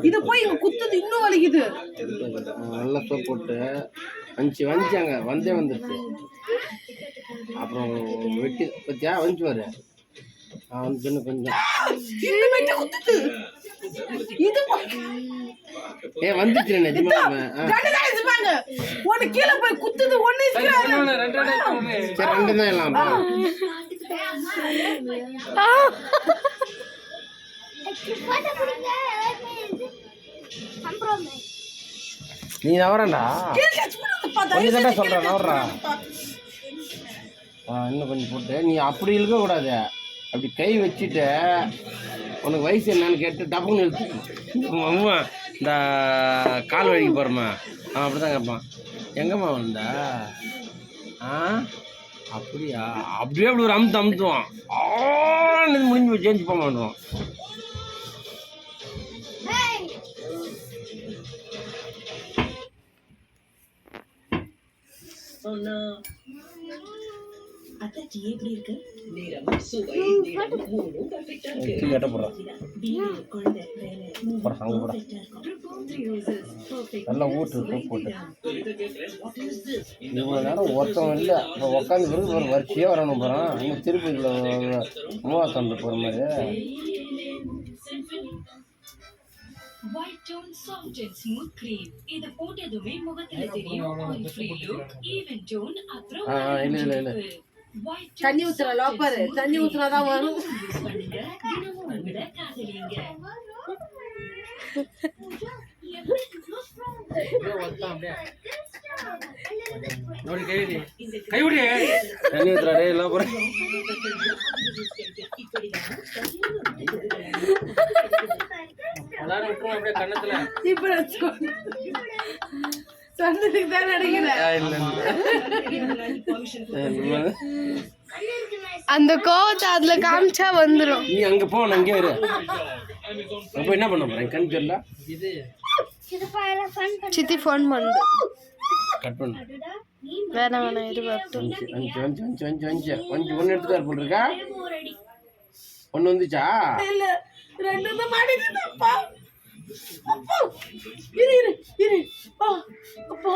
இது போய் இங்க குத்துது இன்னும் வலிக்குது. நல்லா சோப் போட்டு வந்துச்சாங்க வந்துருச்சு. அப்புறம் வெட்டி பத்தியா வந்துச்சு பாரு. கொஞ்சம் வந்துச்சு நிஜமா. ஒன்னு கீழே போய் குத்துது, ஒன்னு ரெண்டு தான் எல்லாம். நீ நவரண்டா கொஞ்சம் சொல்றேன் நவர்றா. இன்னும் கொஞ்சம் போட்டு நீ அப்படி இருக்க கூடாது. அப்படி கை வச்சுட்டு உனக்கு வயசு என்னன்னு கேட்டு டப்புன்னு இழுத்து அம்மா இந்த கால் வழிக்கு போகிறோம்மா அவன் அப்படி தான் கேட்பான். எங்கம்மா வந்தா அப்படியா அப்படியே அப்படி ஒரு அமுத்துவான். முடிஞ்சு போய் சேஞ்ச் போக மாட்டோம். நல்லா ஊட்டு போட்டு இவ்வளோ நேரம் ஒருத்தவங்க இல்லை. இப்போ உட்காந்து பிறகு ஒரு வரிசையாக வரணும் போகிறான். இன்னும் திருப்பி மூவாத்தொண்டு போகிற மாதிரி. White tone soft and smooth cream. இது போட்டதுமே முகத்துல தெரியும் oil free look, even tone அப்புறம் இல்ல தண்ணி ஊத்துற லோப்பர் தண்ணி ஊத்துனாதான் வரும். பண்ணுங்க தினமும் விட காதலிங்க. கைவிடி தண்ணி ஊத்துறாடே எல்லாம் போற. சொன்னதுக்கு தான் அந்த கோவத்தை அதுல காமிச்சா வந்துடும். நீ அங்க போ, நான் இங்கே இரு. அப்ப என்ன பண்ண போறேன் கண் தெரியல. சித்தி ஃபோன் பண்ணுது. கட் பண்ணு. வேணாம் இரு. ஒன்று எடுத்துக்கார் போட்டிருக்கா. ஒன்று வந்துச்சா? இல்ல ரெண்டு தான் மாட்டிட்டேன்ப்பா. அப்பா இரு அப்பா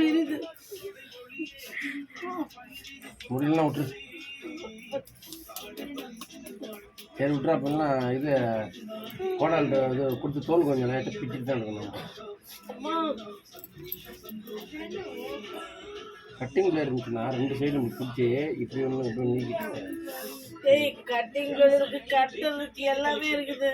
இரு முடியலாம் விட்டுரு. சரி விட்டுறா. அப்பெல்லாம் இது கோடால் இது கொடுத்து தோல் கொஞ்சம் லைட்டாக பிச்சுட்டு தான் இருக்கணும். கட்டிங் பிளேட் இருந்துச்சுன்னா ரெண்டு சைடும் பிடிச்சி இப்படி ஒன்று இப்படி நீக்கிட்டு கட்டிங் இருக்கு, கட்டல் இருக்கு, எல்லாமே இருக்குது.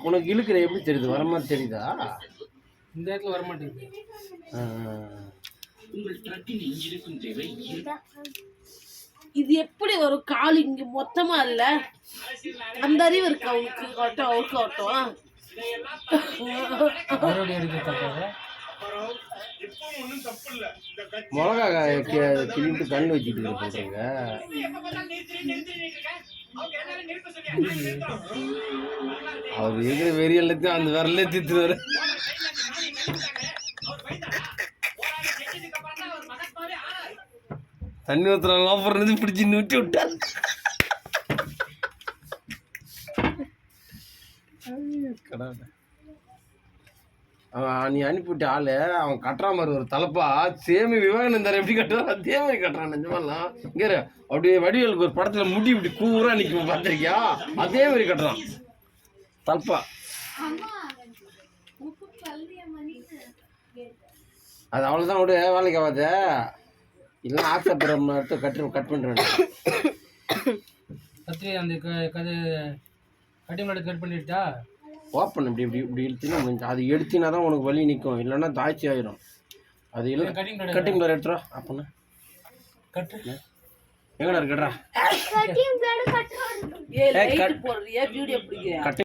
உனக்கு இழுக்கிற எப்படி தெரியுது? வர மாதிரி தெரியுதா? இந்த இடத்துல வர மாட்டேங்குது. இது எப்படி ஒரு கால் இங்க மொத்தமா இல்ல? அந்த அறிவு இருக்கு அவனுக்கு. ஆட்டம் அவருக்கு ஆட்டம் மிளகா கிளிட்டு கண் வச்சுட்டு போட்டுருங்க. அவர் இருக்கிற வெறியெல்லாம் அந்த விரலே திட்டு வர. தண்ணி ஊத்துறாங்க ஆஃபர் பிடிச்சி நூட்டி விட்டார். அவன் நீ அனுப்பிவிட்ட ஆளு அவன் கட்டுறா மாதிரி ஒரு தலைப்பா சேமி விவேகானந்தர் எப்படி கட்டுறான் அதே மாதிரி கட்டுறான். நிஜமாலாம் இங்க அப்படியே வடிவேலுக்கு ஒரு படத்துல முடி இப்படி கூரா நிற்கும் பார்த்திருக்கியா? அதே மாதிரி கட்டுறான் தலைப்பா. அது அவ்வளோதான் விடு, வேலைக்கு ஆகாத. இல்லை ஆசைப்படுற எடுத்து கட் பண்ணுறேன். அந்த கட்டிங் கட் பண்ணிட்டா ஓப்பன் இப்படி இப்படி இப்படி இழுத்தினா முடிஞ்சு. அது எடுத்தினா தான் உனக்கு வலி நிற்கும், இல்லைன்னா தாய்ச்சி ஆயிரும். அது இல்லை கட்டிங் பிளேட் எடுத்துறா. அப்போண்ணா கட்டு எங்கடா இருக்குடா கட்டிங்